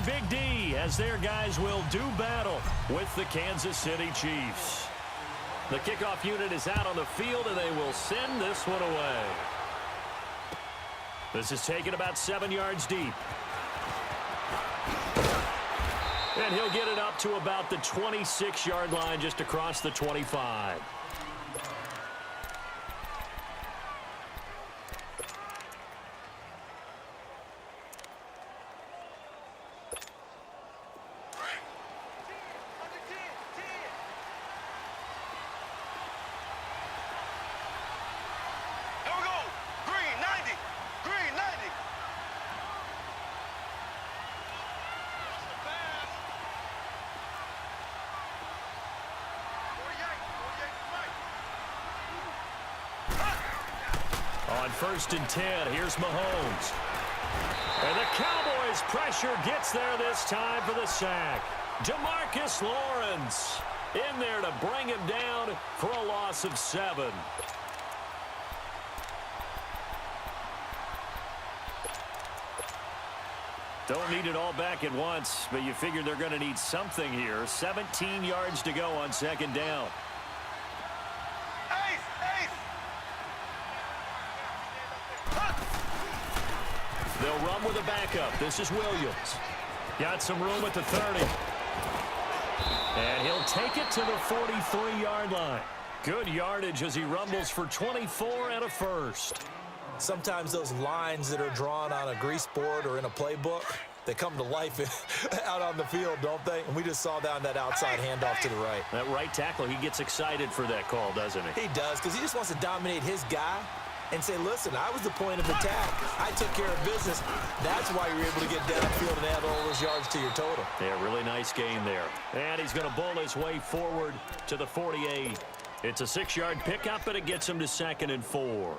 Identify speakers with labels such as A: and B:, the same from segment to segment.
A: and Big D as their guys will do battle with the Kansas City Chiefs. The kickoff unit is out on the field, and they will send this one away. This is taken about 7 yards deep. And he'll get it up to about the 26-yard line, just across the 25. On 1st and 10, here's Mahomes. And the Cowboys' pressure gets there this time for the sack. DeMarcus Lawrence in there to bring him down for a loss of 7. Don't need it all back at once, but you figure they're going to need something here. 17 yards to go on 2nd down. They'll run with a backup. This is Williams. Got some room at the 30. And he'll take it to the 43-yard line. Good yardage as he rumbles for 24 and a first.
B: Sometimes those lines that are drawn on a grease board or in a playbook, they come to life out on the field, don't they? And we just saw that on that outside handoff to the right.
A: That right tackle, he gets excited for that call, doesn't he?
B: He does, because he just wants to dominate his guy and say, listen, I was the point of attack. I took care of business. That's why you're able to get downfield and add all those yards to your total.
A: Yeah, really nice game there. And he's going to bull his way forward to the 48. It's a 6-yard pickup, and it gets him to 2nd and 4.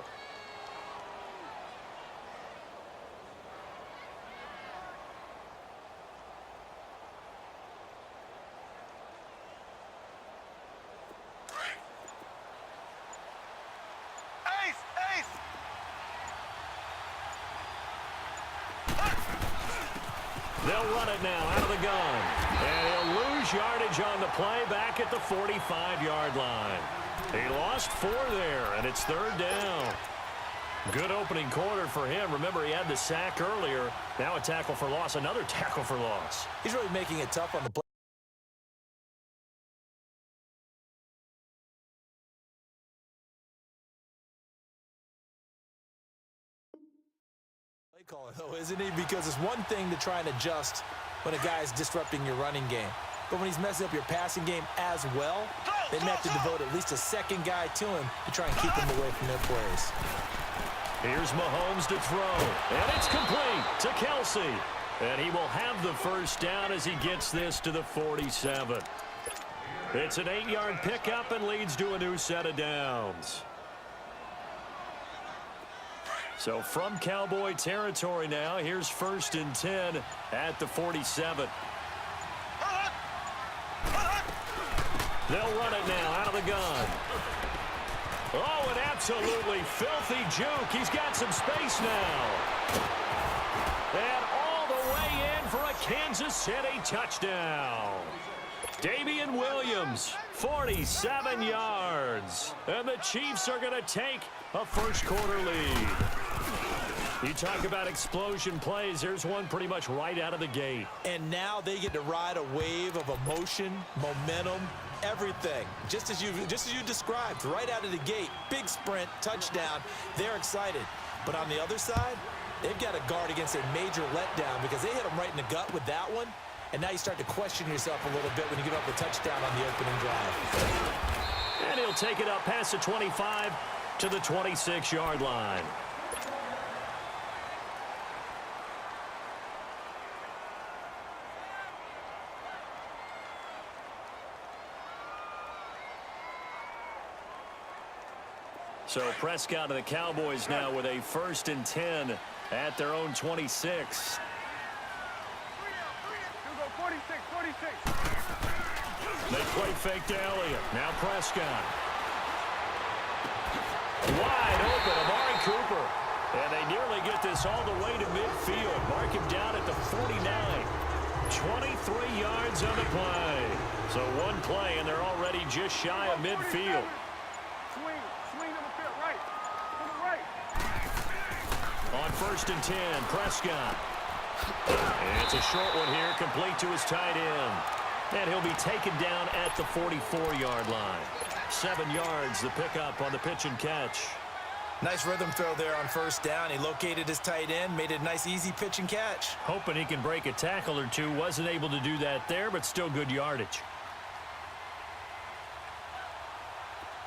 A: They'll run it now out of the gun. And he'll lose yardage on the play back at the 45-yard line. He lost 4 there, and it's 3rd down. Good opening quarter for him. Remember, he had the sack earlier. Now a tackle for loss, another tackle for loss.
B: He's really making it tough on the play. Caller, though, isn't he? Because it's one thing to try and adjust when a guy is disrupting your running game. But when he's messing up your passing game as well, they may have to devote at least a second guy to him to try and keep him away from their plays.
A: Here's Mahomes to throw. And it's complete to Kelsey. And he will have the first down as he gets this to the 47. It's an 8-yard pickup and leads to a new set of downs. So from Cowboy territory now, here's 1st and 10 at the 47. They'll run it now out of the gun. Oh, an absolutely filthy juke. He's got some space now. And all the way in for a Kansas City touchdown. Damian Williams, 47 yards. And the Chiefs are going to take a first-quarter lead. You talk about explosion plays. There's one pretty much right out of the gate.
B: And now they get to ride a wave of emotion, momentum, everything. Just as you described, right out of the gate, big sprint, touchdown. They're excited. But on the other side, they've got to guard against a major letdown because they hit them right in the gut with that one. And now you start to question yourself a little bit when you give up the touchdown on the opening drive.
A: And he'll take it up past the 25 to the 26-yard line. So Prescott and the Cowboys now with a 1st and 10 at their own 26. They play fake to Elliott. Now Prescott. Wide open, Amari Cooper. And they nearly get this all the way to midfield. Mark him down at the 49. 23 yards on the play. So one play, and they're already just shy of midfield.
C: Swing to the field, right. To the right.
A: On 1st and 10, Prescott. And it's a short one here, complete to his tight end. And he'll be taken down at the 44-yard line. 7 yards, the pickup on the pitch and catch.
B: Nice rhythm throw there on 1st down. He located his tight end, made it a nice, easy pitch and catch.
A: Hoping he can break a tackle or two. Wasn't able to do that there, but still good yardage.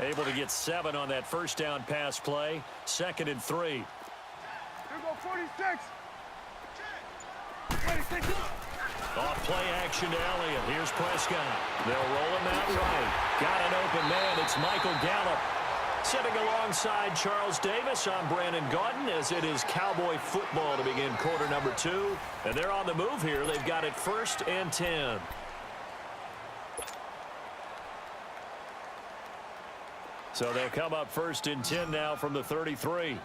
A: Able to get 7 on that 1st down pass play. 2nd and 3.
C: Here go 46. 26.
A: Off play action to Elliott. Here's Prescott. They'll roll him out right. Got an open man. It's Michael Gallup. Sitting alongside Charles Davis, I'm Brandon Gaudin, as it is Cowboy football to begin quarter number 2. And they're on the move here. They've got it 1st and 10. So they'll come up 1st and 10 now from the 33.
C: Here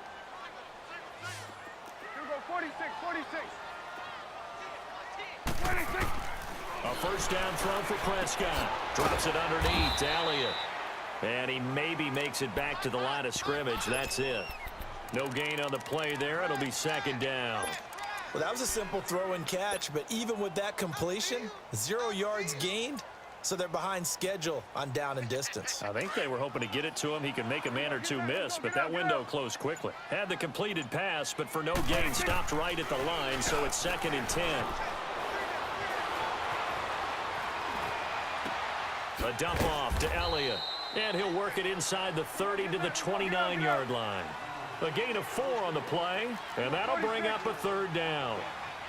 C: go 46. 26.
A: A 1st down throw for Prescott. Drops it underneath to Elliott. And he maybe makes it back to the line of scrimmage. That's it. No gain on the play there. It'll be 2nd down.
B: Well, that was a simple throw and catch, but even with that completion, 0 yards gained, so they're behind schedule on down and distance.
A: I think they were hoping to get it to him. He could make a man or two miss, but that window closed quickly. Had the completed pass, but for no gain, stopped right at the line, so it's 2nd and 10. A dump off to Elliott. And he'll work it inside the 30 to the 29-yard line. A gain of 4 on the play, and that'll bring up a 3rd down.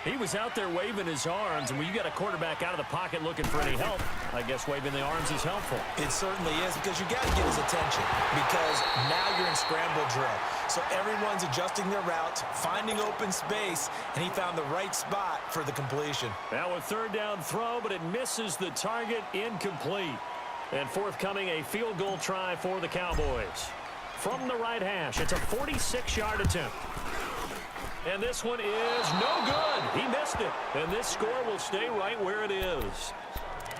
A: He was out there waving his arms, and when you got a quarterback out of the pocket looking for any help, I guess waving the arms is helpful.
B: It certainly is, because you got to get his attention, because now you're in scramble drill. So everyone's adjusting their routes, finding open space, and he found the right spot for the completion.
A: Now a 3rd down throw, but it misses the target, incomplete. And forthcoming, a field goal try for the Cowboys. From the right hash, it's a 46-yard attempt. And this one is no good. He missed it. And this score will stay right where it is.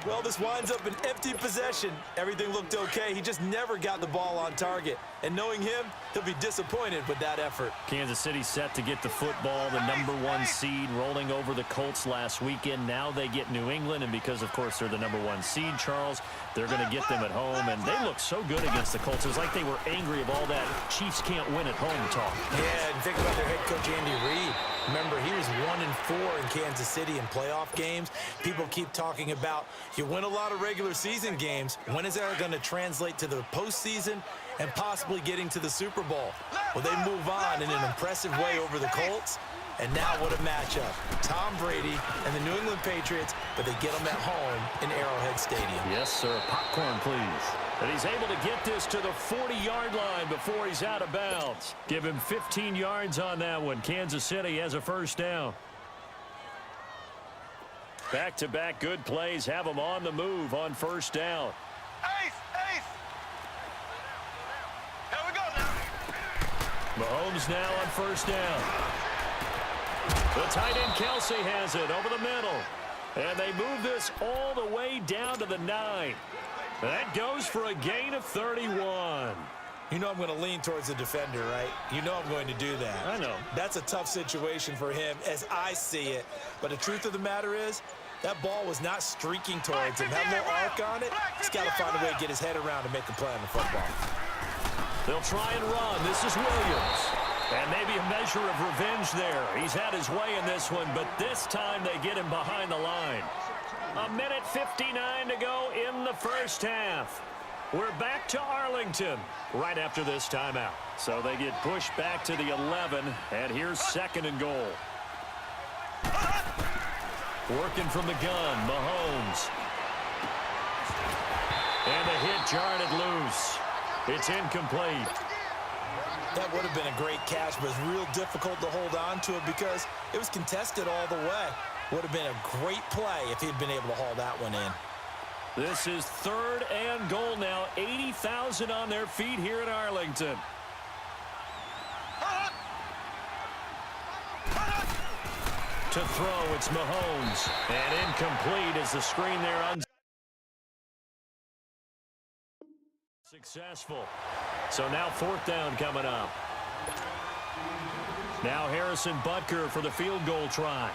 B: Well, this winds up an empty possession. Everything looked okay. He just never got the ball on target. And knowing him, he'll be disappointed with that effort.
A: Kansas City set to get the football, the #1 seed, rolling over the Colts last weekend. Now they get New England, and because, of course, they're the #1 seed, Charles, they're going to get them at home. And they look so good against the Colts. It was like they were angry of all that Chiefs can't win at home talk.
B: Yeah, and think about their head coach, Andy Reid. Remember, he was 1-4 in Kansas City in playoff games. People keep talking about you win a lot of regular season games. When is that going to translate to the postseason and possibly getting to the Super Bowl? Well, they move on in an impressive way over the Colts. And now what a matchup. Tom Brady and the New England Patriots, but they get them at home in Arrowhead Stadium.
A: Yes, sir. Popcorn, please. And he's able to get this to the 40-yard line before he's out of bounds. Give him 15 yards on that one. Kansas City has a 1st down. Back-to-back good plays have them on the move on 1st down.
C: Ace. Here we go now.
A: Mahomes now on 1st down. The tight end Kelsey has it over the middle. And they move this all the way down to the 9. That goes for a gain of 31.
B: You know I'm going to lean towards the defender, right? You know I'm going to do that.
A: I know.
B: That's a tough situation for him as I see it. But the truth of the matter is, that ball was not streaking towards him. Have no arc on it. He's got to find a way to get his head around to make a play on the football.
A: They'll try and run. This is Williams. And maybe a measure of revenge there. He's had his way in this one, but this time they get him behind the line. 1:59 to go in the 1st half. We're back to Arlington right after this timeout. So they get pushed back to the 11, and here's 2nd and goal. Working from the gun, Mahomes. And the hit jarred it loose. It's incomplete.
B: That would have been a great catch, but it's real difficult to hold on to it because it was contested all the way. Would have been a great play if he'd been able to haul that one in.
A: This is 3rd and goal now. 80,000 on their feet here in Arlington. To throw, it's Mahomes. And incomplete as the screen there successful. So now 4th down coming up. Now Harrison Butker for the field goal try.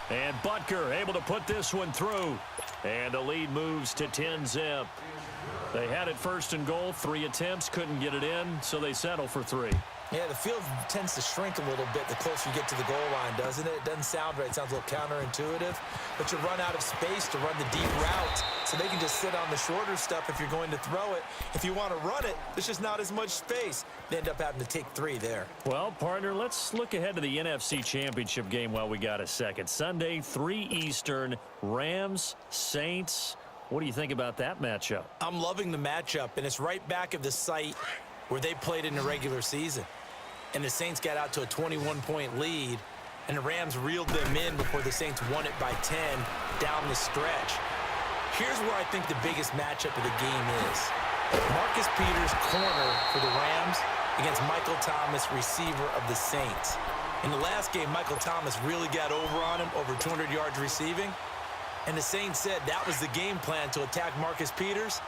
A: And Butker able to put this one through. And the lead moves to 10-zip. They had it 1st and goal, 3 attempts, couldn't get it in, so they settle for 3.
B: Yeah, the field tends to shrink a little bit the closer you get to the goal line, doesn't it? It doesn't sound right. It sounds a little counterintuitive. But you run out of space to run the deep route, so they can just sit on the shorter stuff if you're going to throw it. If you want to run it, there's just not as much space. They end up having to take 3 there.
A: Well, partner, let's look ahead to the NFC Championship game while we got a second. Sunday, 3 Eastern, Rams, Saints. What do you think about that matchup?
B: I'm loving the matchup, and it's right back at the site where they played in the regular season. And the Saints got out to a 21-point lead, and the Rams reeled them in before the Saints won it by 10 down the stretch. Here's where I think the biggest matchup of the game is. Marcus Peters, corner for the Rams, against Michael Thomas, receiver of the Saints. In the last game, Michael Thomas really got over on him, over 200 yards receiving. And the Saints said that was the game plan, to attack Marcus Peters.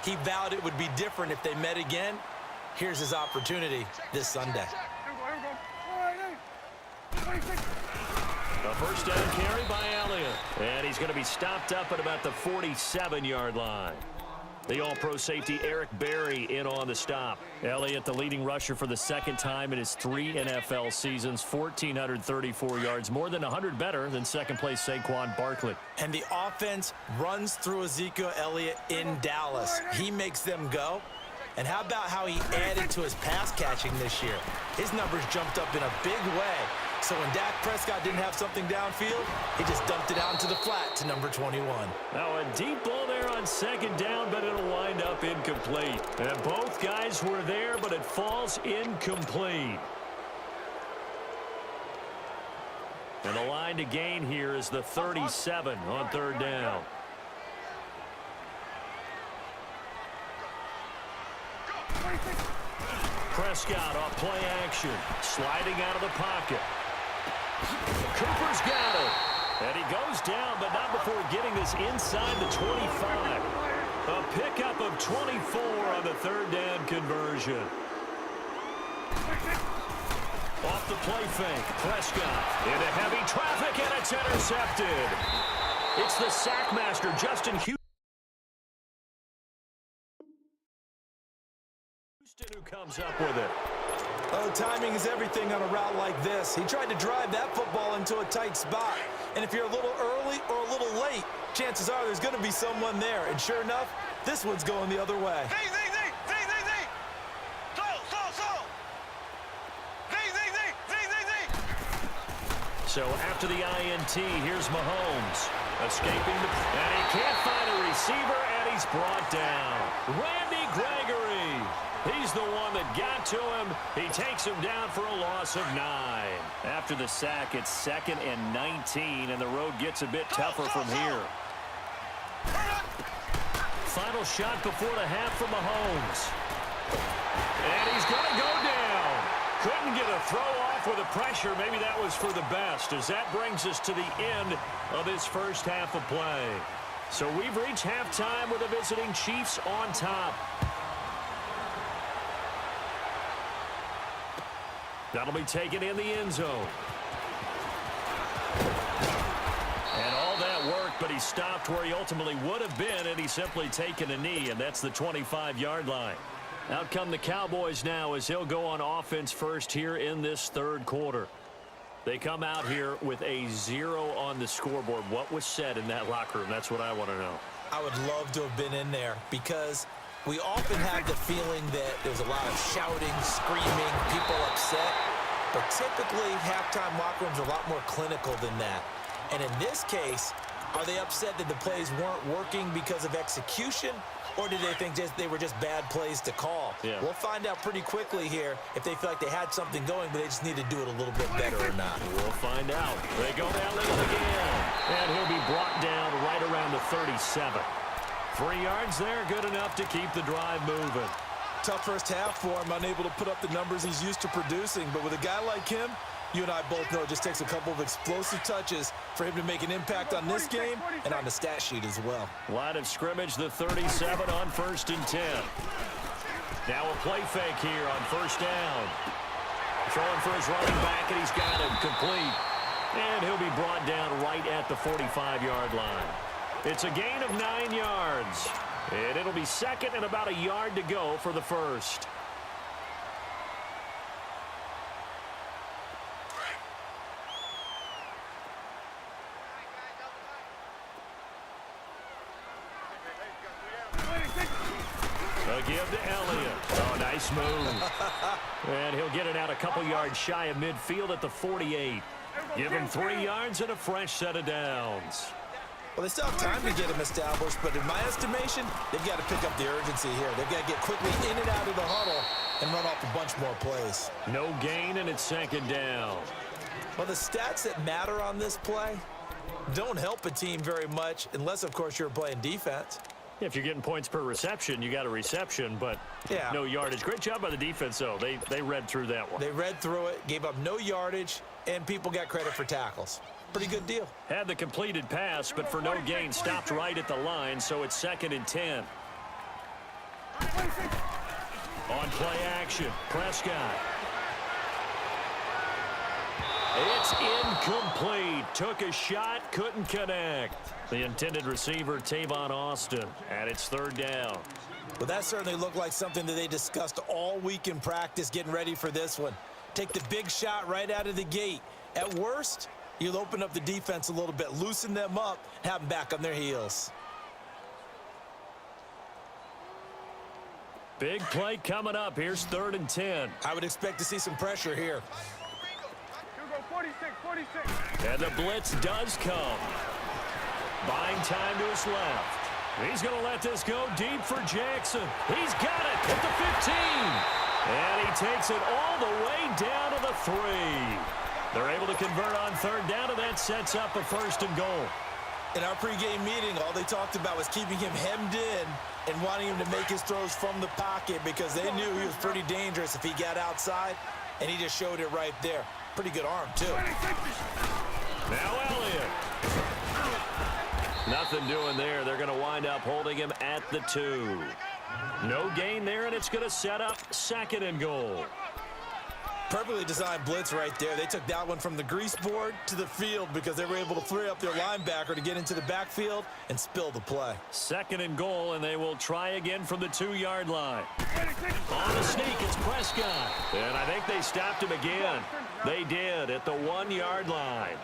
B: He vowed it would be different if they met again. Here's his opportunity this Sunday.
A: A 1st down carry by Elliott. And he's going to be stopped up at about the 47-yard line. The all-pro safety Eric Berry in on the stop. Elliott, the leading rusher for the 2nd time in his 3 NFL seasons, 1,434 yards, more than 100 better than 2nd-place Saquon Barkley.
B: And the offense runs through Ezekiel Elliott in Dallas. He makes them go. And how about how he added to his pass catching this year? His numbers jumped up in a big way. So when Dak Prescott didn't have something downfield, he just dumped it out into the flat to number 21.
A: Now a deep ball there on 2nd down, but it'll wind up incomplete. And both guys were there, but it falls incomplete. And the line to gain here is the 37 on 3rd down. Prescott off play action, sliding out of the pocket. Cooper's got it. And he goes down, but not before getting this inside the 25. A pickup of 24 on the 3rd down conversion. Off the play fake, Prescott into heavy traffic, and it's intercepted. It's the sackmaster, Justin Houston, who comes up with it.
B: Oh, timing is everything on a route like this. He tried to drive that football into a tight spot. And if you're a little early or a little late, chances are there's going to be someone there. And sure enough, this one's going the other way.
A: So after the INT, here's Mahomes. Escaping, and he can't find a receiver, and he's brought down. Randy Gregory. He's the one that got to him. He takes him down for a loss of 9. After the sack, it's 2nd and 19, and the road gets a bit tougher from here. Final shot before the half for Mahomes. And he's going to go down. Couldn't get a throw off with the pressure. Maybe that was for the best, as that brings us to the end of this first half of play. So we've reached halftime with the visiting Chiefs on top. That'll be taken in the end zone. And all that worked, but he stopped where he ultimately would have been, and he's simply taken a knee, and that's the 25-yard line. Out come the Cowboys now as he'll go on offense first here in this 3rd quarter. They come out here with a 0 on the scoreboard. What was said in that locker room? That's what I want to know.
B: I would love to have been in there, because we often have the feeling that there's a lot of shouting, screaming, people upset. But typically, halftime locker rooms are a lot more clinical than that. And in this case, are they upset that the plays weren't working because of execution? Or did they think they were just bad plays to call?
A: Yeah.
B: We'll find out pretty quickly here if they feel like they had something going, but they just need to do it a little bit better or not.
A: We'll find out. They go down Elliott again. And he'll be brought down right around the 37. 3 yards there, good enough to keep the drive moving.
B: Tough first half for him, unable to put up the numbers he's used to producing. But with a guy like him, you and I both know it just takes a couple of explosive touches for him to make an impact on this game and on the stat sheet as well.
A: Line of scrimmage, the 37 on 1st and 10. Now a play fake here on 1st down. Throwing for his running back, and he's got him complete. And he'll be brought down right at the 45-yard line. It's a gain of 9 yards. And it'll be second and about a yard to go for the first. A give to Elliott. Oh, nice move. And he'll get it out a couple yards shy of midfield at the 48. Give him 3 yards and a fresh set of downs.
B: Well, they still have time to get him established, but in my estimation, they've got to pick up the urgency here. They've got to get quickly in and out of the huddle and run off a bunch more plays.
A: No gain, and it's 2nd down.
B: Well, the stats that matter on this play don't help a team very much unless, of course, you're playing defense.
A: If you're getting points per reception, you got a reception, but no yardage. Great job by the defense, though. They read through that one.
B: They read through it, gave up no yardage, and people got credit for tackles. Pretty good deal.
A: Had the completed pass, but for no gain, stopped right at the line, so it's 2nd and 10. On play action, Prescott. It's incomplete. Took a shot, couldn't connect. The intended receiver, Tavon Austin, and it's 3rd down.
B: Well, that certainly looked like something that they discussed all week in practice, getting ready for this one. Take the big shot right out of the gate. At worst, you'll open up the defense a little bit, loosen them up, have them back on their heels.
A: Big play coming up. Here's 3rd and 10.
B: I would expect to see some pressure here.
C: 46.
A: And the blitz does come. Buying time to his left. He's going to let this go deep for Jackson. He's got it at the 15. And he takes it all the way down to the 3. They're able to convert on 3rd down, and that sets up a 1st and goal.
B: In our pregame meeting, all they talked about was keeping him hemmed in and wanting him to make his throws from the pocket because they knew he was pretty dangerous if he got outside, and he just showed it right there. Pretty good arm, too.
A: Now Elliott. Nothing doing there. They're going to wind up holding him at the 2. No gain there, and it's going to set up 2nd and goal.
B: Perfectly designed blitz right there. They took that one from the grease board to the field because they were able to free up their linebacker to get into the backfield and spill the play.
A: 2nd and goal, and they will try again from the 2-yard line. On the sneak, it's Prescott. And I think they stopped him again. They did at the 1-yard line.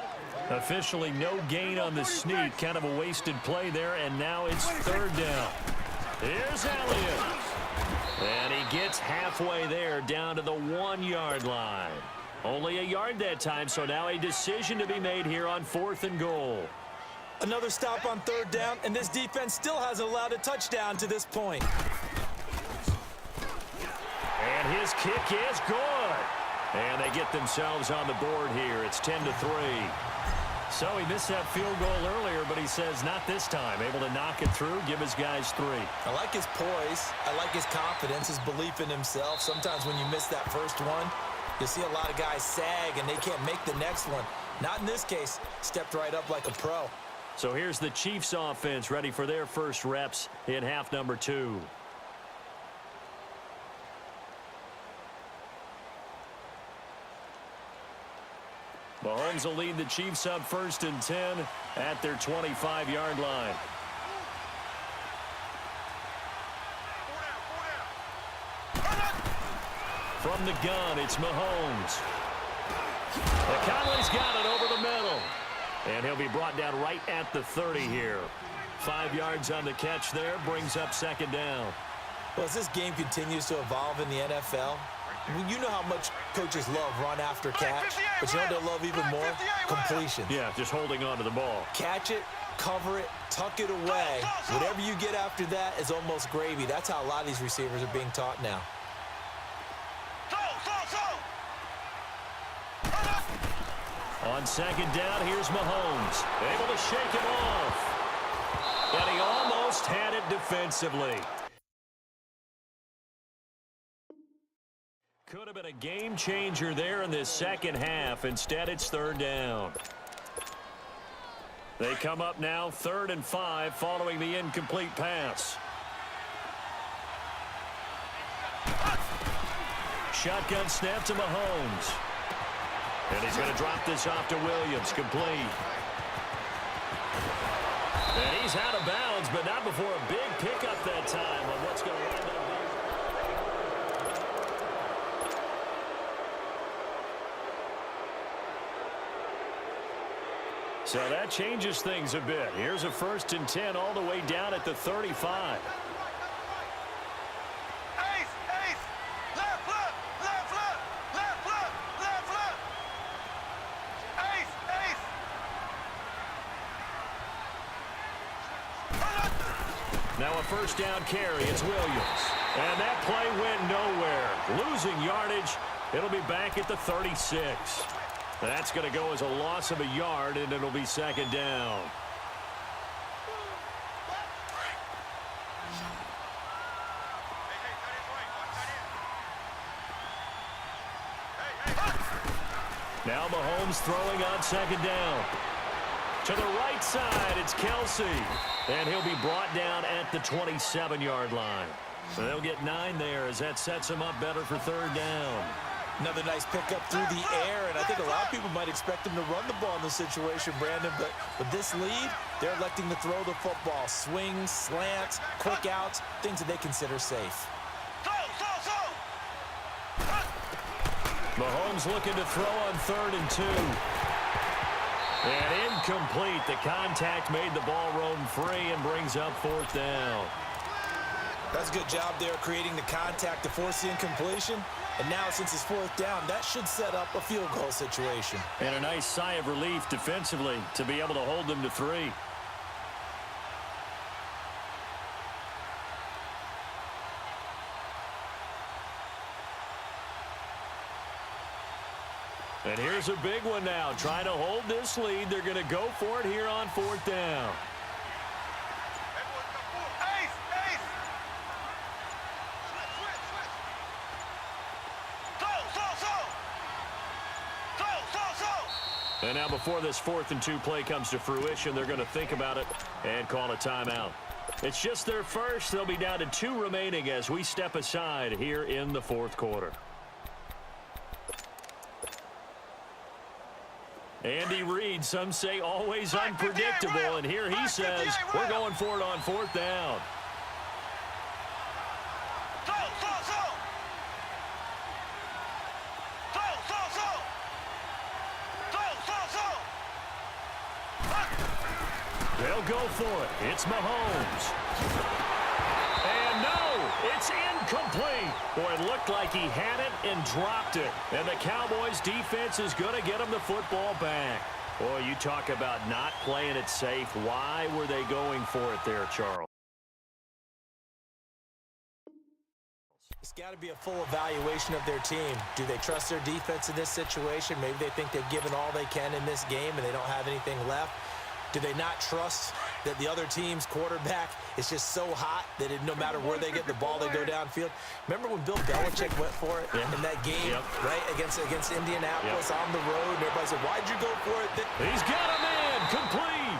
A: Officially no gain on the sneak. Kind of a wasted play there, and now it's 3rd down. Here's Elliott. And he gets halfway there down to the 1-yard line. Only a yard that time, so now a decision to be made here on 4th and goal.
B: Another stop on 3rd down, and this defense still hasn't allowed a touchdown to this point.
A: And his kick is good. And they get themselves on the board here. It's 10-3. So he missed that field goal earlier, but he says not this time. Able to knock it through, give his guys 3.
B: I like his poise. I like his confidence, his belief in himself. Sometimes when you miss that first one, you see a lot of guys sag and they can't make the next one. Not in this case. Stepped right up like a pro.
A: So here's the Chiefs offense ready for their first reps in half number 2. Mahomes will lead the Chiefs up 1st and 10 at their 25-yard line. From the gun, it's Mahomes. Conley's got it over the middle. And he'll be brought down right at the 30 here. 5 yards on the catch there, brings up 2nd down.
B: Well, as this game continues to evolve in the NFL, you know how much coaches love run after catch, but you know what they love even more? Completion.
A: Yeah, just holding on to the ball.
B: Catch it, cover it, tuck it away. Whatever you get after that is almost gravy. That's how a lot of these receivers are being taught now.
A: On 2nd down, here's Mahomes. Able to shake him off. And he almost Almost had it defensively. Could have been a game changer there in this second half. Instead, it's third down. They come up now 3rd and 5 following the incomplete pass. Shotgun snap to Mahomes. And he's going to drop this off to Williams. Complete. And he's out of bounds, but not before a big pickup that time on what's going to wind up being. So that changes things a bit. Here's a 1st and 10 all the way down at the 35. Now a 1st down carry. It's Williams. And that play went nowhere. Losing yardage. It'll be back at the 36. That's going to go as a loss of a yard, and it'll be 2nd down. Now Mahomes throwing on 2nd down. To the right side, it's Kelsey. And he'll be brought down at the 27-yard line. So they'll get 9 there as that sets him up better for 3rd down.
B: Another nice pickup through the air, and I think a lot of people might expect him to run the ball in this situation, Brandon, but with this lead, they're electing to throw the football. Swings, slants, quick outs, things that they consider safe.
A: Mahomes looking to throw on 3rd and 2. And incomplete. The contact made the ball roam free and brings up 4th down.
B: That's a good job there creating the contact to force the incompletion. And now, since it's 4th down, that should set up a field goal situation.
A: And a nice sigh of relief defensively to be able to hold them to 3. And here's a big one now. Trying to hold this lead. They're going to go for it here on 4th down. And now before this 4th and 2 play comes to fruition, they're going to think about it and call a timeout. It's just their first. They'll be down to 2 remaining as we step aside here in the 4th quarter. Andy Reid, some say always unpredictable, and here he says we're going for it on 4th down. They'll go for it. It's Mahomes. And no, it's incomplete. Boy, it looked like he had it and dropped it. And the Cowboys defense is going to get him the football back. Boy, you talk about not playing it safe. Why were they going for it there, Charles?
B: It's got to be a full evaluation of their team. Do they trust their defense in this situation? Maybe they think they've given all they can in this game and they don't have anything left. Do they not trust that the other team's quarterback is just so hot that no matter where they get the ball, they go downfield? Remember when Bill Belichick went for it in that game, right, against Indianapolis on the road? And everybody said, why'd you go for it?
A: He's got him in. Complete.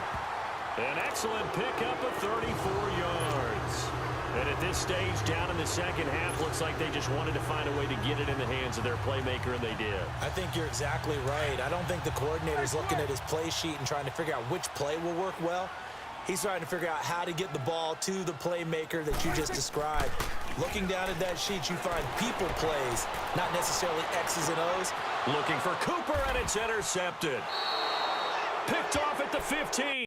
A: An excellent pickup of 34 yards. And at this stage, down in the second half, looks like they just wanted to find a way to get it in the hands of their playmaker, and they did.
B: I think you're exactly right. I don't think the coordinator's looking at his play sheet and trying to figure out which play will work well. He's trying to figure out how to get the ball to the playmaker that you just described. Looking down at that sheet, you find people plays, not necessarily X's and O's.
A: Looking for Cooper, and it's intercepted. Picked off at the 15.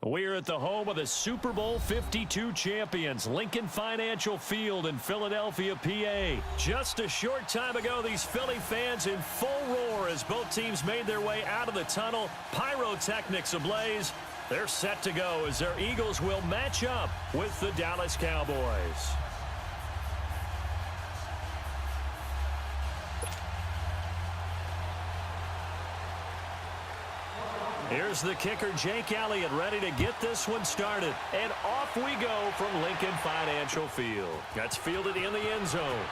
A: We're at the home of the Super Bowl 52 champions, Lincoln Financial Field in Philadelphia, PA. Just a short time ago, these Philly fans in full roar as both teams made their way out of the tunnel. Pyrotechnics ablaze. They're set to go as their Eagles will match up with the Dallas Cowboys. Here's the kicker, Jake Elliott, ready to get this one started. And off we go from Lincoln Financial Field. That's fielded in the end zone.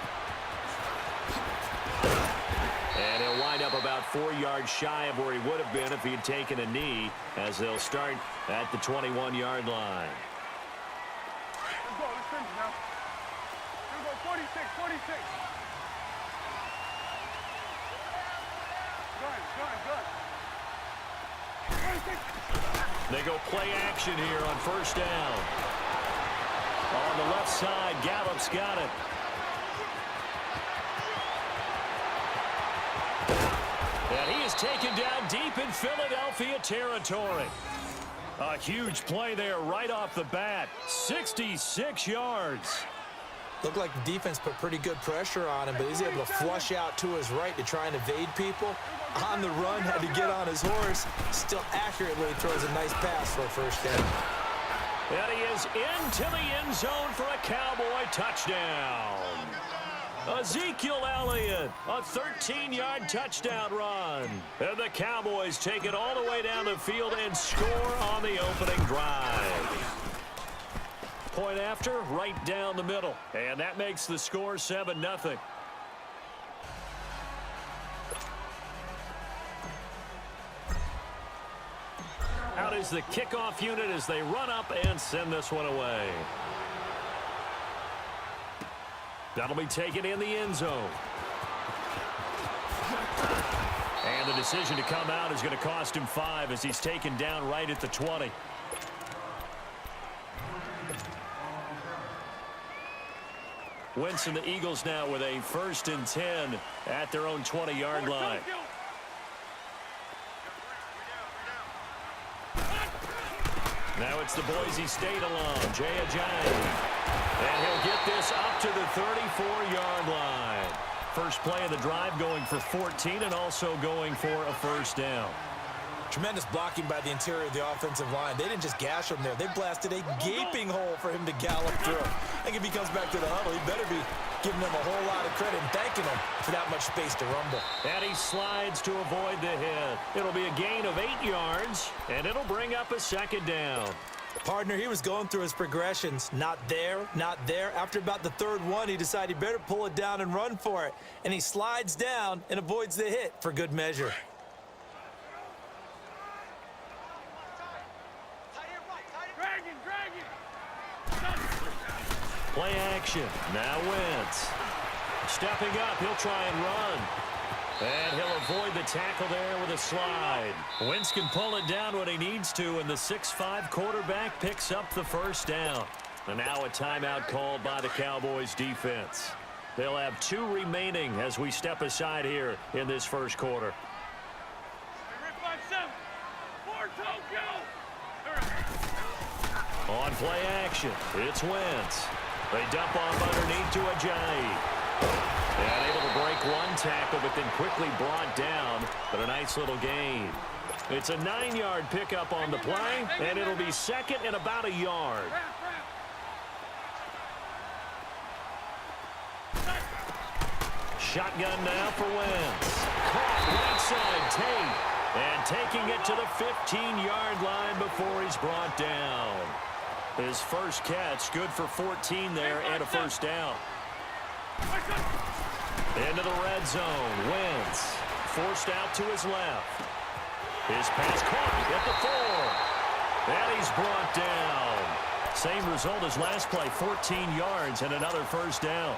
A: And he'll wind up about 4 yards shy of where he would have been if he had taken a knee, as they'll start at the 21-yard line.
C: Let's go. Let's finish now. Here we go. 46, 46. Good.
A: They go play action here on first down. On the left side, Gallup's got it. And he is taken down deep in Philadelphia territory. A huge play there right off the bat. 66 yards.
B: Looked like the defense put pretty good pressure on him, but he's able to flush out to his right to try and evade people. On the run, had to get on his horse. Still accurately throws a nice pass for a first down.
A: And he is into the end zone for a Cowboy touchdown. Ezekiel Elliott, a 13-yard touchdown run. And the Cowboys take it all the way down the field and score on the opening drive. Point after, right down the middle. And that makes the score 7-0. Out is the kickoff unit as they run up and send this one away. That'll be taken in the end zone. And the decision to come out is going to cost him 5 as he's taken down right at the 20. Wentz and the Eagles now with a 1st and 10 at their own 20-yard line. Now it's the Boise State alum, Jay Ajayi. And he'll get this up to the 34-yard line. First play of the drive going for 14 and also going for a first down.
B: Tremendous blocking by the interior of the offensive line. They didn't just gash him there. They blasted a gaping hole for him to gallop through. I think if he comes back to the huddle, he better be giving them a whole lot of credit and thanking them for that much space to rumble.
A: And he slides to avoid the hit. It'll be a gain of 8 yards, and it'll bring up a second down.
B: Partner, he was going through his progressions. Not there, not there. After about the 3rd one, he decided he better pull it down and run for it. And he slides down and avoids the hit for good measure.
A: Play action. Now Wentz. Stepping up, he'll try and run. And he'll avoid the tackle there with a slide. Wentz can pull it down when he needs to, and the 6'5" quarterback picks up the first down. And now a timeout called by the Cowboys defense. They'll have 2 remaining as we step aside here in this first quarter. On play action, it's Wentz. They dump off underneath to Ajayi. And able to break one tackle, but then quickly brought down. But a nice little gain. It's a 9-yard pickup on the play, and it'll be second and about a yard. Shotgun now for Wentz. Caught right side Tate. And taking it to the 15-yard line before he's brought down. His first catch, good for 14 there and a first down. Into the red zone. Wentz forced out to his left. His pass caught at the 4. And he's brought down. Same result as last play, 14 yards and another first down.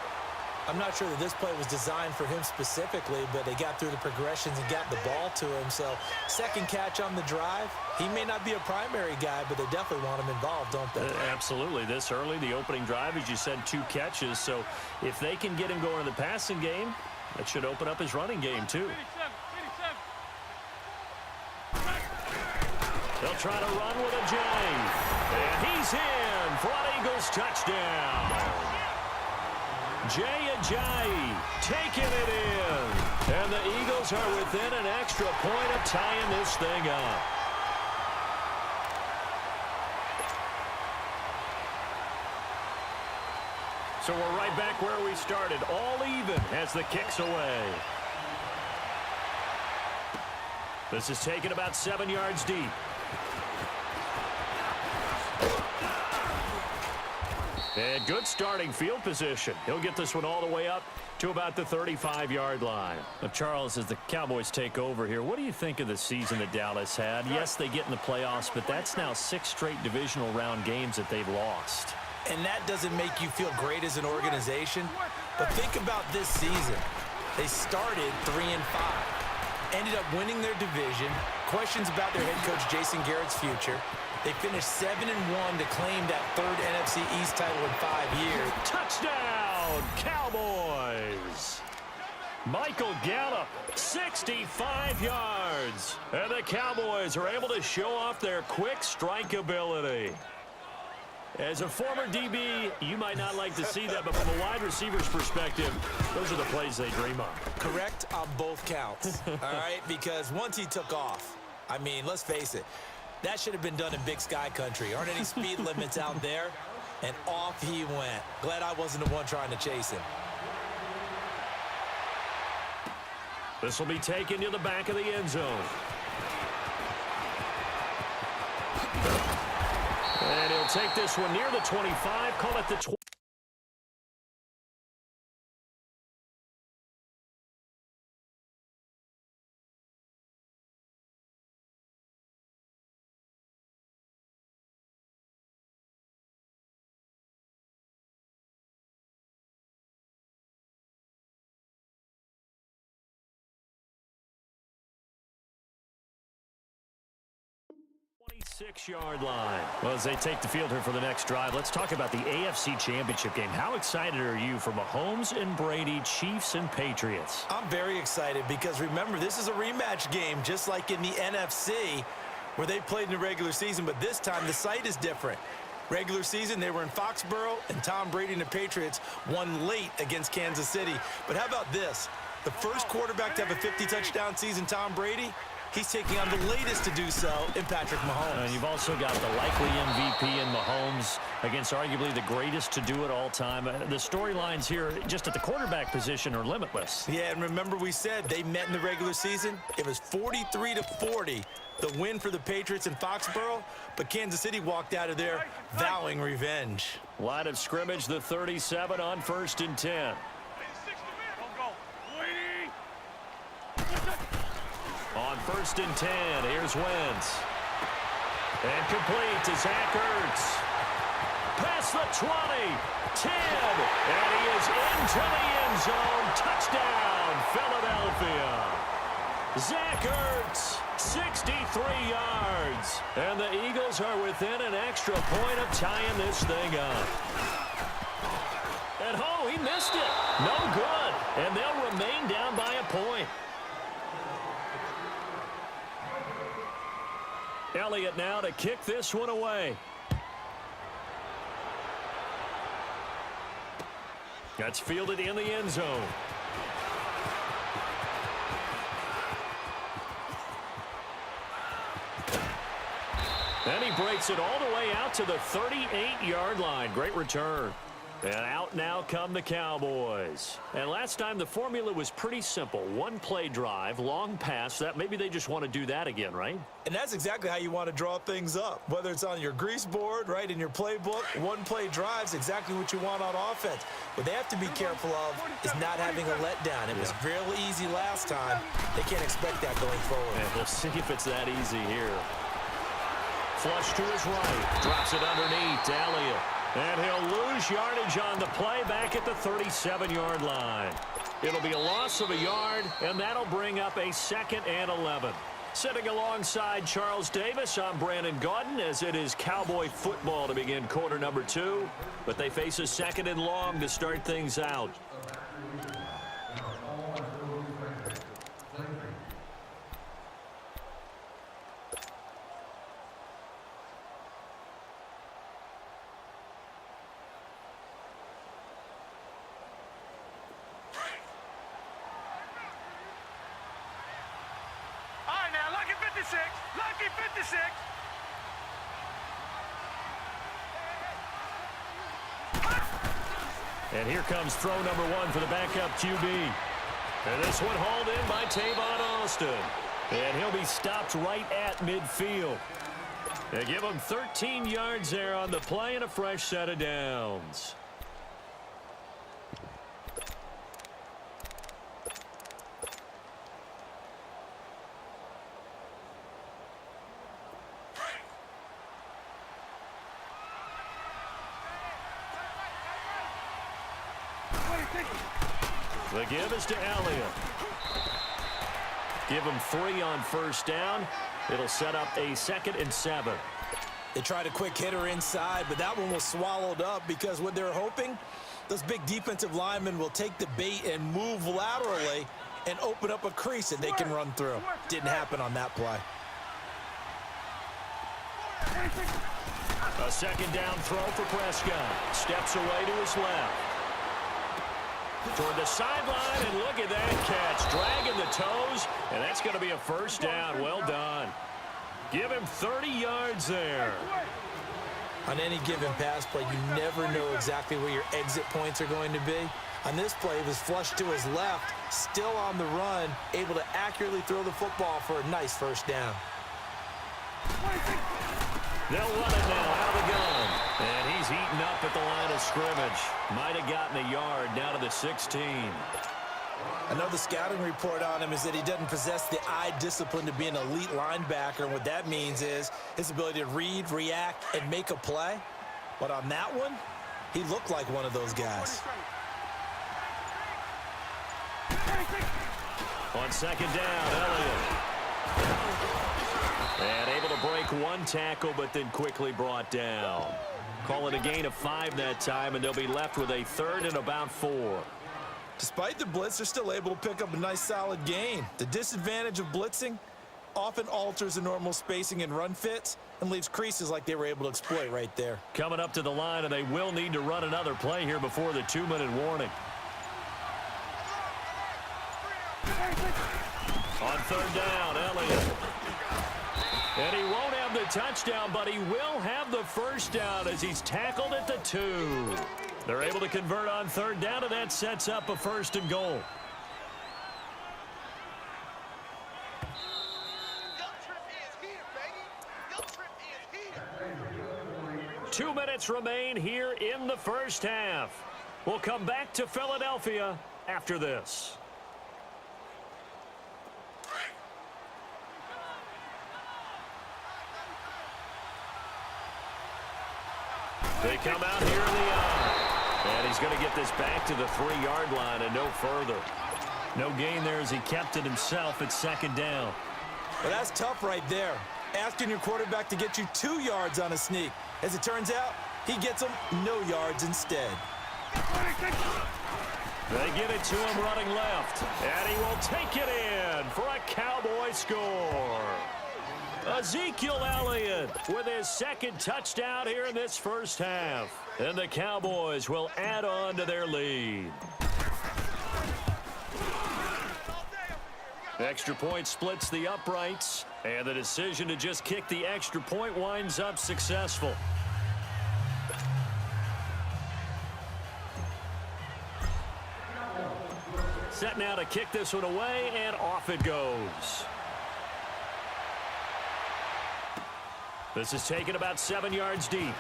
B: I'm not sure that this play was designed for him specifically, but they got through the progressions and got the ball to him. So, second catch on the drive. He may not be a primary guy, but they definitely want him involved, don't they?
A: Absolutely. This early, the opening drive, as you said, 2 catches. So, if they can get him going in the passing game, that should open up his running game, too. They'll try to run with a J. And he's in for an Eagles touchdown. Jay Ajayi taking it in. And the Eagles are within an extra point of tying this thing up. So we're right back where we started, all even as the kick's away. This is taken about 7 yards deep. And good starting field position. He'll get this one all the way up to about the 35-yard line. Now, Charles, as the Cowboys take over here, what do you think of the season that Dallas had? Yes, they get in the playoffs, but that's now 6 straight divisional round games that they've lost.
B: And that doesn't make you feel great as an organization. But think about this season. They started 3-5. Ended up winning their division. Questions about their head coach Jason Garrett's future. They finished 7-1 to claim that third NFC East title in 5 years.
A: Touchdown, Cowboys! Michael Gallup, 65 yards. And the Cowboys are able to show off their quick strike ability. As a former DB, you might not like to see that, but from a wide receiver's perspective, those are the plays they dream of.
B: Correct on both counts, all right? Because once he took off, I mean, let's face it, that should have been done in Big Sky Country. Aren't any speed limits out there? And off he went. Glad I wasn't the one trying to chase him.
A: This will be taken to the back of the end zone. And he'll take this one near the 25, call it the 20. Yard line. Well, as they take the field here for the next drive, let's talk about the AFC Championship game. How excited are you for Mahomes and Brady, Chiefs and Patriots?
B: I'm very excited because, remember, this is a rematch game, just like in the NFC, where they played in the regular season, but this time the site is different. Regular season, they were in Foxborough, and Tom Brady and the Patriots won late against Kansas City. But how about this? The first quarterback to have a 50-touchdown season, Tom Brady, he's taking on the latest to do so in Patrick Mahomes.
A: And you've also got the likely MVP in Mahomes against arguably the greatest to do it all time. The storylines here just at the quarterback position are limitless.
B: Yeah, and remember we said they met in the regular season. It was 43-40, the win for the Patriots in Foxborough, but Kansas City walked out of there vowing revenge.
A: Line of scrimmage, the 37 on 1st and 10. On 1st and 10, here's Wentz. And complete to Zach Ertz. Past the 20, 10, and he is into the end zone. Touchdown, Philadelphia. Zach Ertz, 63 yards. And the Eagles are within an extra point of tying this thing up. And oh, he missed it. No good. And they'll remain down by a point. Elliott now to kick this one away. That's fielded in the end zone. And he breaks it all the way out to the 38-yard line. Great return. And out now come the Cowboys. And last time the formula was pretty simple. One play drive, long pass. That maybe they just want to do that again, right?
B: And that's exactly how you want to draw things up. Whether it's on your grease board, right, in your playbook, one play drive's exactly what you want on offense. What they have to be careful of is not having a letdown. It was real easy last time. They can't expect that going forward.
A: And we'll see if it's that easy here. Flush to his right. Drops it underneath to Elliott. And he'll lose yardage on the play back at the 37-yard line. It'll be a loss of a yard, and that'll bring up a 2nd and 11. Sitting alongside Charles Davis, I'm Brandon Gaudin, as it is Cowboy football to begin quarter number 2. But they face a 2nd and long to start things out.
C: 56. Lucky 56.
A: And here comes throw number one for the backup QB. And this one hauled in by Tavon Austin. And he'll be stopped right at midfield. They give him 13 yards there on the play and a fresh set of downs. The give is to Elliott. Give him 3 on first down. It'll set up a 2nd and 7.
B: They tried a quick hitter inside, but that one was swallowed up because what they're hoping, those big defensive linemen will take the bait and move laterally and open up a crease that they can run through. Didn't happen on that play.
A: A 2nd down throw for Prescott. Steps away to his left. Toward the sideline, and look at that catch. Dragging the toes, and that's going to be a first down. Well done. Give him 30 yards there.
B: On any given pass play, you never know exactly where your exit points are going to be. On this play, he was flushed to his left, still on the run, able to accurately throw the football for a nice first down.
A: They'll run it now out of the gun. And he's eaten up at the line of scrimmage. Might have gotten a yard down to the 16.
B: Another scouting report on him is that he doesn't possess the eye discipline to be an elite linebacker. And what that means is his ability to read, react, and make a play. But on that one, he looked like one of those guys.
A: On 2nd down, Elliott. And able to break one tackle, but then quickly brought down. Call it a gain of 5 that time, and they'll be left with a 3rd and about 4.
B: Despite the blitz, they're still able to pick up a nice solid gain. The disadvantage of blitzing often alters the normal spacing and run fits and leaves creases like they were able to exploit right there.
A: Coming up to the line, and they will need to run another play here before the 2-minute warning. On 3rd down, Elliott. And he won't have the touchdown, but he will have the first down as he's tackled at the 2. They're able to convert on 3rd down, and that sets up a 1st and goal. Two minutes remain here in the first half. We'll come back to Philadelphia after this. They come out here in the eye. And he's going to get this back to the 3-yard line and no further. No gain there as he kept it himself at 2nd down.
B: Well, that's tough right there. Asking your quarterback to get you 2 yards on a sneak. As it turns out, he gets them no yards instead.
A: They give it to him running left. And he will take it in for a Cowboy score. Ezekiel Elliott with his 2nd touchdown here in this first half. And the Cowboys will add on to their lead. Extra point splits the uprights. And the decision to just kick the extra point winds up successful. Set now to kick this one away, and off it goes. This is taken about 7 yards deep.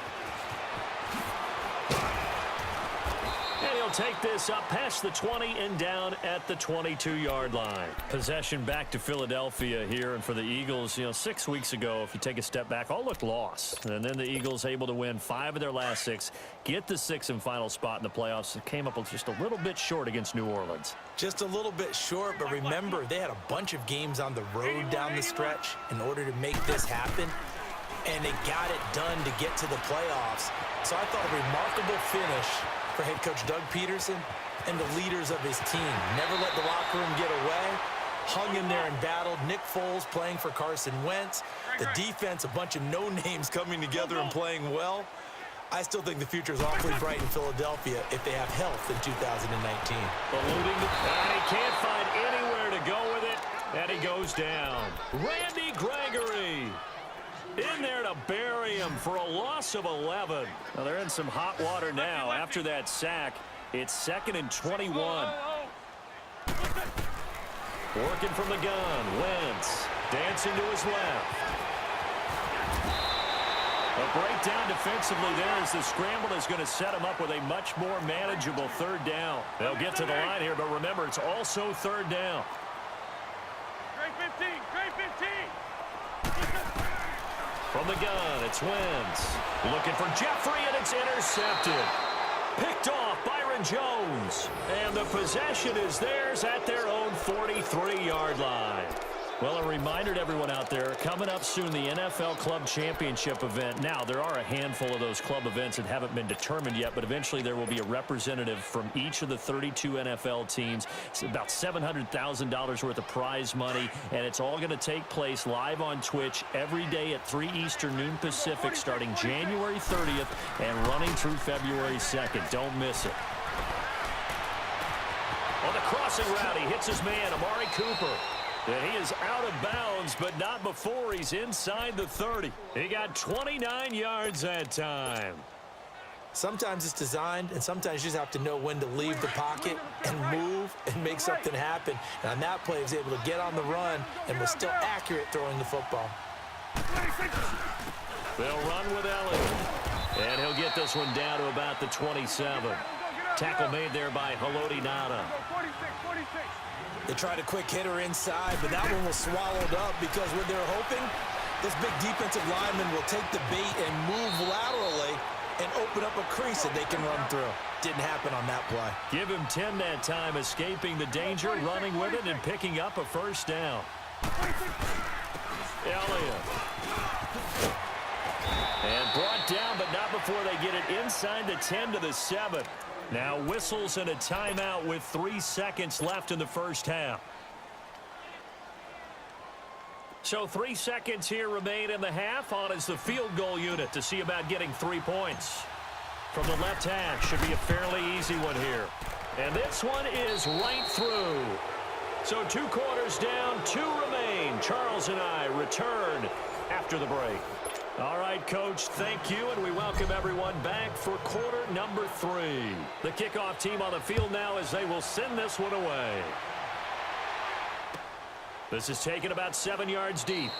A: And he'll take this up past the 20 and down at the 22-yard line. Possession back to Philadelphia here, and for the Eagles, 6 weeks ago, if you take a step back, all looked lost. And then the Eagles able to win 5 of their last 6, get the 6th and final spot in the playoffs. It came up just a little bit short against New Orleans.
B: Just a little bit short, but remember, they had a bunch of games on the road down the stretch in order to make this happen. And they got it done to get to the playoffs. So I thought a remarkable finish for head coach Doug Peterson and the leaders of his team. Never let the locker room get away. Hung in there and battled. Nick Foles playing for Carson Wentz. The defense, a bunch of no-names coming together and playing well. I still think the future is awfully bright in Philadelphia if they have health in 2019.
A: Ballooning, and he can't find anywhere to go with it. And he goes down. Randy Gregory in there to bury him for a loss of 11. Well, they're in some hot water now after that sack. It's 2nd and 21. Working from the gun. Wentz dancing to his left. A breakdown defensively there as the scramble is going to set him up with a much more manageable 3rd down. They'll get to the line here, but remember, it's also 3rd down.
C: Trey 15, Trey 15.
A: From the gun, it's Wentz. Looking for Jeffrey, and it's intercepted. Picked off Byron Jones. And the possession is theirs at their own 43-yard line. Well, a reminder to everyone out there, coming up soon, the NFL Club Championship event. Now, there are a handful of those club events that haven't been determined yet, but eventually there will be a representative from each of the 32 NFL teams. It's about $700,000 worth of prize money, and it's all going to take place live on Twitch every day at 3 Eastern, noon Pacific, starting January 30th and running through February 2nd. Don't miss it. On the crossing route, he hits his man, Amari Cooper. And he is out of bounds, but not before he's inside the 30. He got 29 yards that time.
B: Sometimes it's designed, and sometimes you just have to know when to leave the pocket and move and make something happen. And on that play, he was able to get on the run and was still accurate throwing the football.
A: They'll run with Elliott. And he'll get this one down to about the 27. Tackle made there by Haloti Ngata.
C: 46, 46.
B: They tried a quick hitter inside, but that one was swallowed up because what they're hoping, this big defensive lineman will take the bait and move laterally and open up a crease that they can run through. Didn't happen on that play.
A: Give him 10 that time, escaping the danger, running with it, and picking up a 1st down. Elliott. And brought down, but not before they get it inside the 10 to the 7. Now whistles and a timeout with 3 seconds left in the 1st half. So 3 seconds here remain in the half. On is the field goal unit to see about getting 3 points. From the left hash, should be a fairly easy one here. And this one is right through. So 2 quarters down, 2 remain. Charles and I return after the break. All right, Coach, thank you, and we welcome everyone back for quarter number 3. The kickoff team on the field now as they will send this one away. This is taken about 7 yards deep.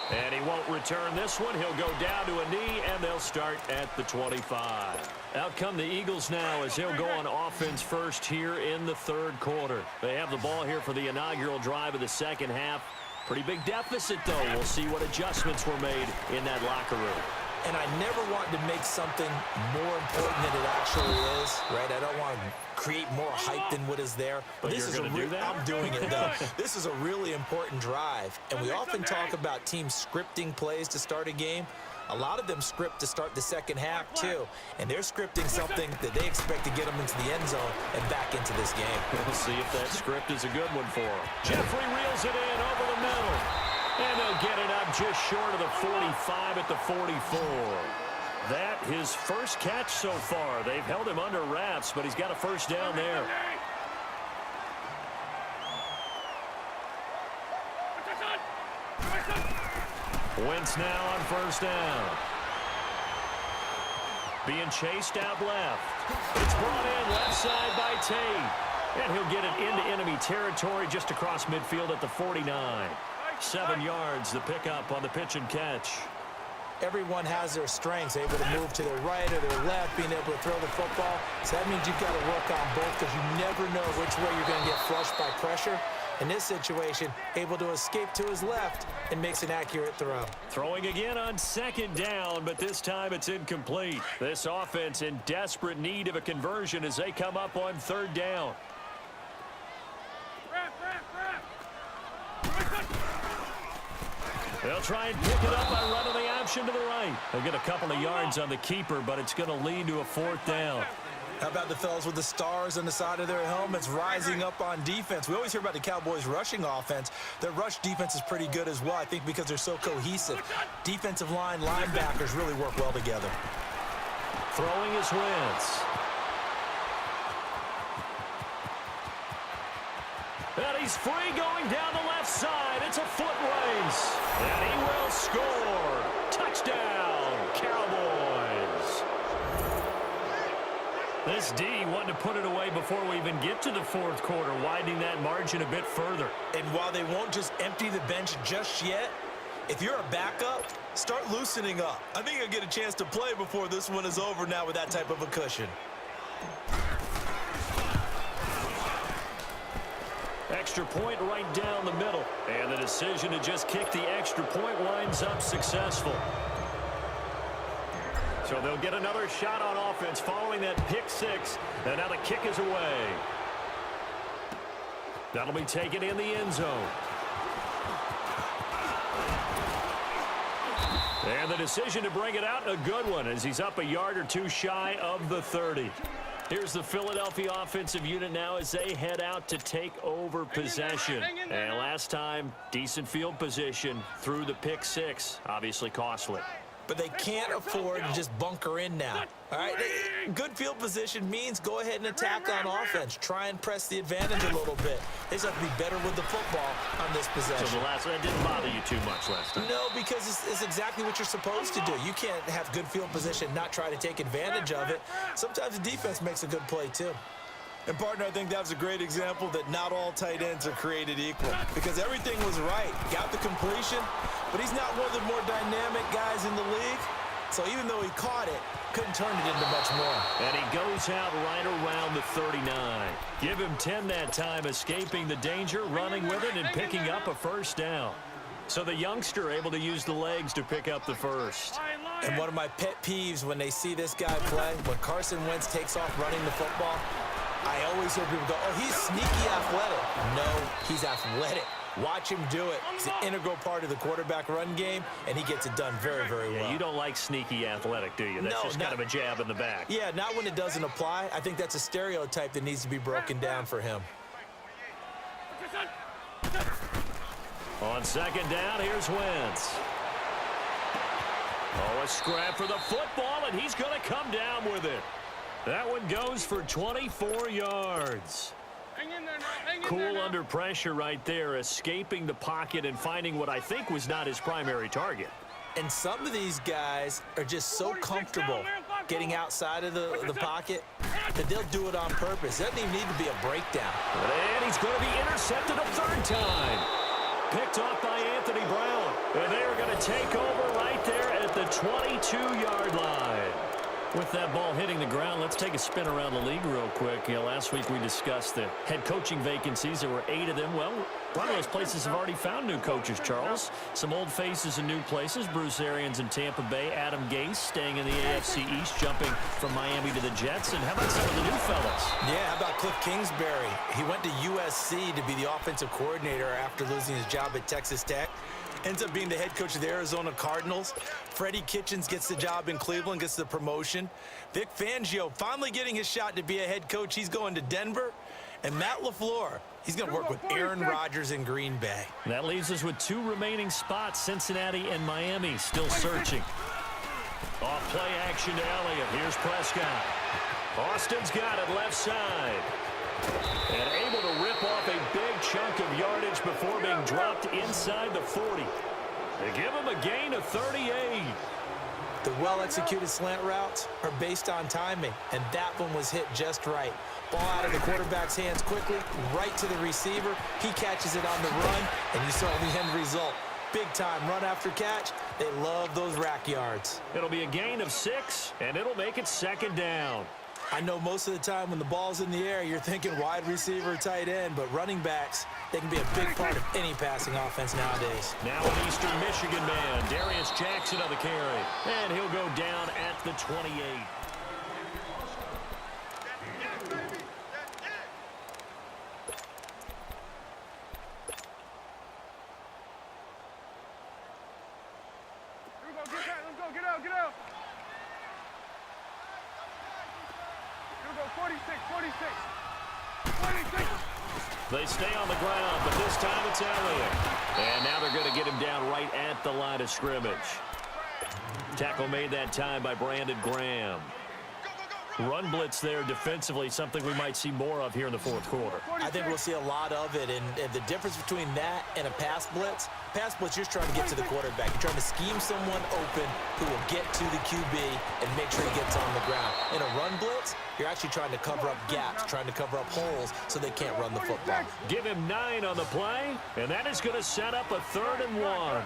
A: And he won't return this one. He'll go down to a knee, and they'll start at the 25. Out come the Eagles now as they'll go on offense first here in the 3rd quarter. They have the ball here for the inaugural drive of the 2nd half. Pretty big deficit, though. We'll see what adjustments were made in that locker room.
B: And I never want to make something more important than it actually is, right? I don't want to create more hype than what is there.
A: But
B: this
A: you're
B: is
A: going to do that?
B: I'm doing it, though. This is a really important drive. And we often talk about teams scripting plays to start a game. A lot of them script to start the 2nd half, too. And they're scripting something that they expect to get them into the end zone and back into this game.
A: We'll see if that script is a good one for them. Jeffrey reels it in over the middle. And they'll get it up just short of the 45 at the 44. That his first catch so far. They've held him under wraps, but he's got a 1st down there. Wentz now on 1st down. Being chased out left. It's brought in left side by Tate. And he'll get it into enemy territory just across midfield at the 49. 7 yards, the pickup on the pitch and catch.
B: Everyone has their strengths, able to move to their right or their left, being able to throw the football. So that means you've got to work on both because you never know which way you're going to get flushed by pressure. In this situation, able to escape to his left and makes an accurate throw.
A: Throwing again on 2nd down, but this time it's incomplete. This offense in desperate need of a conversion as they come up on 3rd down. They'll try and pick it up by running the option to the right. They'll get a couple of yards on the keeper, but it's going to lead to a 4th down.
B: How about the fellas with the stars on the side of their helmets rising up on defense? We always hear about the Cowboys' rushing offense. Their rush defense is pretty good as well, I think, because they're so cohesive. Defensive line, linebackers really work well together.
A: Throwing is Wentz. And he's He's free going down the left side. It's a foot race. And he will score. Touchdown, Cowboys. This D wanted to put it away before we even get to the fourth quarter, widening that margin a bit further.
B: And while they won't just empty the bench just yet, if you're a backup, start loosening up. I think you'll get a chance to play before this one is over now with that type of a cushion.
A: Extra point right down the middle. And the decision to just kick the extra point winds up successful. So they'll get another shot on offense following that pick six. And now the kick is away. That'll be taken in the end zone. And the decision to bring it out, a good one, as he's up a yard or two shy of the 30. Here's the Philadelphia offensive unit now as they head out to take over possession. And last time, decent field position through the pick six, obviously costly.
B: But they can't afford to just bunker in now. All right, good field position means go ahead and attack on offense. Try and press the advantage a little bit. They just have to be better with the football on this possession.
A: So the last one, that didn't bother you too much last time?
B: No, because it's exactly what you're supposed to do. You can't have good field position, not try to take advantage of it. Sometimes the defense makes a good play, too. And, partner, I think that was a great example that not all tight ends are created equal because everything was right. Got the completion, but he's not one of the more dynamic guys in the league. So even though he caught it, couldn't turn it into much more.
A: And he goes out right around the 39. Give him 10 that time, escaping the danger, running with it, and picking up a first down. So the youngster able to use the legs to pick up the first.
B: And one of my pet peeves when they see this guy play, when Carson Wentz takes off running the football, I always hear people go, oh, he's sneaky athletic. No, he's athletic. Watch him do it. It's an integral part of the quarterback run game, and he gets it done very, very well.
A: Yeah, you don't like sneaky athletic, do you? That's just kind of a jab in the back.
B: Yeah, not when it doesn't apply. I think that's a stereotype that needs to be broken down for him.
A: On second down, here's Wentz. Oh, a scrap for the football, and he's going to come down with it. That one goes for 24 yards. Cool under pressure right there, escaping the pocket and finding what I think was not his primary target.
B: And some of these guys are just so comfortable getting outside of the pocket that they'll do it on purpose. It doesn't even need to be a breakdown.
A: And he's going to be intercepted a third time. Picked off by Anthony Brown. And they are going to take over right there at the 22-yard line. With that ball hitting the ground, let's take a spin around the league real quick. You know, last week we discussed the head coaching vacancies. There were 8 of them. Well, a lot of those places have already found new coaches, Charles. Some old faces in new places. Bruce Arians in Tampa Bay. Adam Gase staying in the AFC East, jumping from Miami to the Jets. And how about some of the new fellas?
B: Yeah, how about Cliff Kingsbury? He went to USC to be the offensive coordinator after losing his job at Texas Tech. Ends up being the head coach of the Arizona Cardinals. Freddie Kitchens gets the job in Cleveland, gets the promotion. Vic Fangio finally getting his shot to be a head coach. He's going to Denver. And Matt LaFleur, he's going to work with Aaron Rodgers in Green Bay.
A: That leaves us with 2 remaining spots, Cincinnati and Miami, still searching. Off play action to Elliott. Here's Prescott. Austin's got it left side. And able to rip off a big chunk of yardage before being dropped inside the 40. They give him a gain of 38.
B: The well-executed slant routes are based on timing, and that one was hit just right. Ball out of the quarterback's hands quickly, right to the receiver. He catches it on the run, and you saw the end result. Big time run after catch. They love those rack yards.
A: It'll be a gain of 6, and it'll make it second down.
B: I know most of the time when the ball's in the air, you're thinking wide receiver, tight end, but running backs, they can be a big part of any passing offense nowadays.
A: Now an Eastern Michigan man, Darius Jackson on the carry. And he'll go down at the 28.
C: Let's go, get out, get out. 46, 46.
A: They stay on the ground, but this time it's Elliott. And now they're going to get him down right at the line of scrimmage. Tackle made that time by Brandon Graham. Run blitz there defensively, something we might see more of here in the fourth quarter.
B: I think we'll see a lot of it, and the difference between that and a pass blitz, you're trying to get to the quarterback. You're trying to scheme someone open who will get to the QB and make sure he gets on the ground. In a run blitz, you're actually trying to cover up gaps, trying to cover up holes so they can't run the football.
A: Give him 9 on the play, and that is going to set up a 3rd and 1.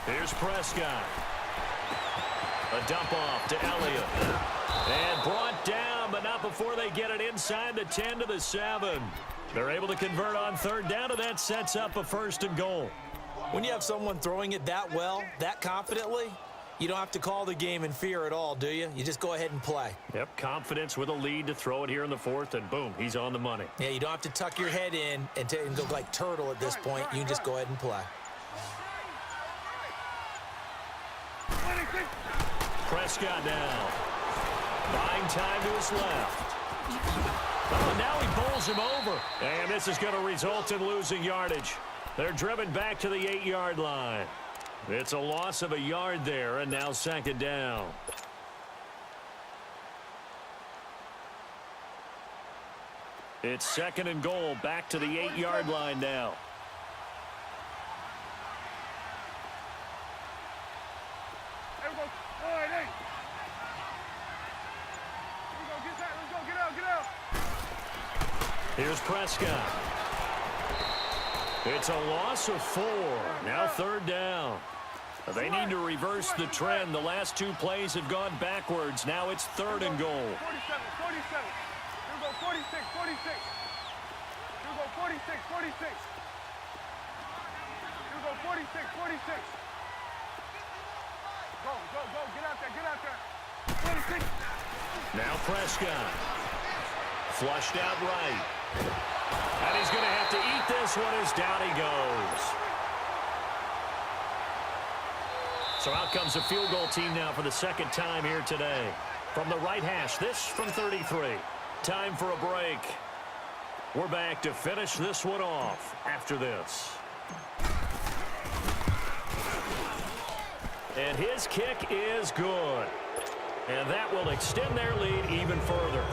A: Here's Prescott. A dump off to Elliott. And brought down, but not before they get it inside the 10 to the 7. They're able to convert on 3rd down, and that sets up a 1st and goal.
B: When you have someone throwing it that well, that confidently, you don't have to call the game in fear at all, do you? You just go ahead and play.
A: Yep, confidence with a lead to throw it here in the 4th, and boom, he's on the money.
B: Yeah, you don't have to tuck your head in and go like turtle at this point. You can just go ahead and play.
A: Prescott now. Buying time to his left. Oh, now he bowls him over. And this is going to result in losing yardage. They're driven back to the 8-yard line. It's a loss of a yard there, and now 2nd down. It's 2nd and goal, back to the 8-yard line now. Here's Prescott. It's a loss of 4. Now 3rd down. They need to reverse the trend. The last 2 plays have gone backwards. Now it's 3rd and goal.
C: 47. Here we go, 46. Here we go, 46. Here we go, 46. Go. Get out there. 46.
A: Now Prescott. Flushed out right. And he's going to have to eat this one as down he goes. So out comes a field goal team now for the 2nd time here today. From the right hash, this from 33. Time for a break. We're back to finish this one off after this. And his kick is good. And that will extend their lead even further.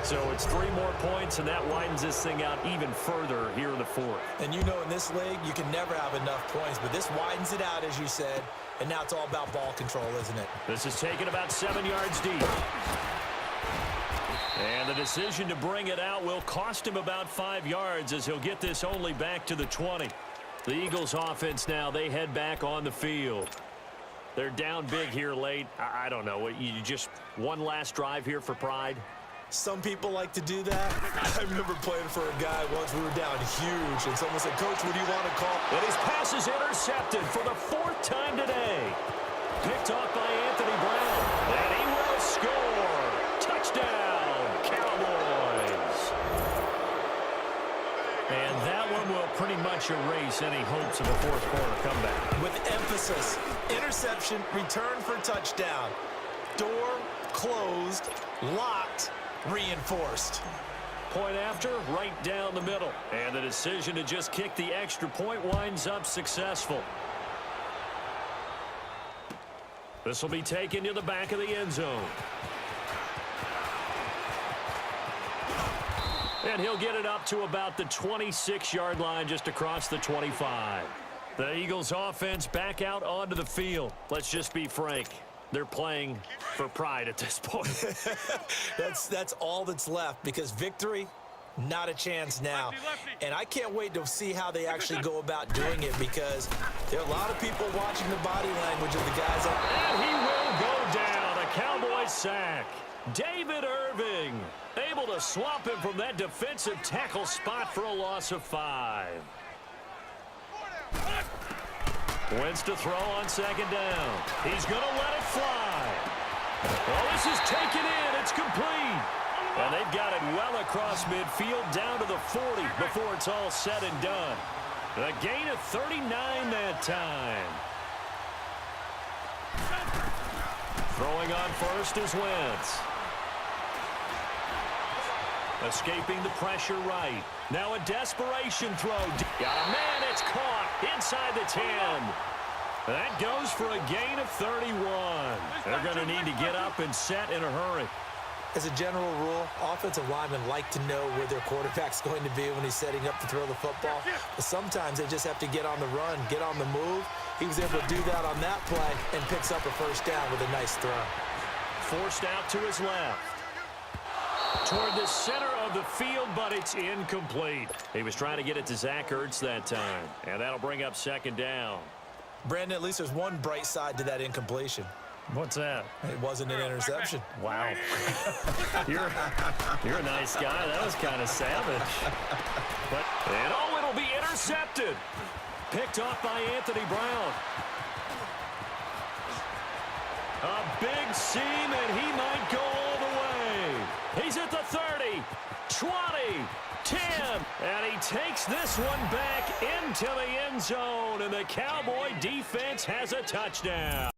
A: So it's 3 more points, and that widens this thing out even further here in the 4th.
B: And you know in this league, you can never have enough points, but this widens it out, as you said, and now it's all about ball control, isn't it?
A: This is taken about 7 yards deep. And the decision to bring it out will cost him about 5 yards as he'll get this only back to the 20. The Eagles offense now, they head back on the field. They're down big here late. I don't know. You just one last drive here for pride?
B: Some people like to do that. I remember playing for a guy once. We were down huge, and someone said, "Coach, what do you want to call?"
A: And his pass is intercepted for the 4th time today. Picked off by Anthony Brown. And he will score. Touchdown, Cowboys. And that one will pretty much erase any hopes of a 4th quarter comeback.
B: With emphasis, interception, return for touchdown. Door closed, locked, reinforced.
A: Point after, right down the middle. And the decision to just kick the extra point winds up successful. This will be taken to the back of the end zone. And he'll get it up to about the 26-yard line, just across the 25. The Eagles offense back out onto the field. Let's just be frank. They're playing for pride at this point.
B: That's all that's left, because victory, not a chance now. And I can't wait to see how they actually go about doing it, because there are a lot of people watching the body language of the guys.
A: And he will go down. A Cowboys sack. David Irving able to swap him from that defensive tackle spot for a loss of 5. Wentz to throw on 2nd down. He's going to let it fly. Well, this is taken in. It's complete. And they've got it well across midfield down to the 40 before it's all said and done. A gain of 39 that time. Throwing on first is Wentz. Escaping the pressure right. Now a desperation throw. Got a man, it's caught inside the 10. That goes for a gain of 31. They're going to need to get up and set in a hurry.
B: As a general rule, offensive linemen like to know where their quarterback's going to be when he's setting up to throw the football. But sometimes they just have to get on the run, get on the move. He was able to do that on that play and picks up a first down with a nice throw.
A: Forced out to his left. Toward the center of the field, but it's incomplete. He was trying to get it to Zach Ertz that time, and that'll bring up second down.
B: Brandon, at least there's one bright side to that incompletion.
A: What's that?
B: It wasn't an interception.
A: Wow. You're a nice guy. That was kind of savage. And it'll be intercepted. Picked off by Anthony Brown. A big seam, and he might go all the way. He's at the 30, 20, 10, and he takes this one back into the end zone, and the Cowboy defense has a touchdown.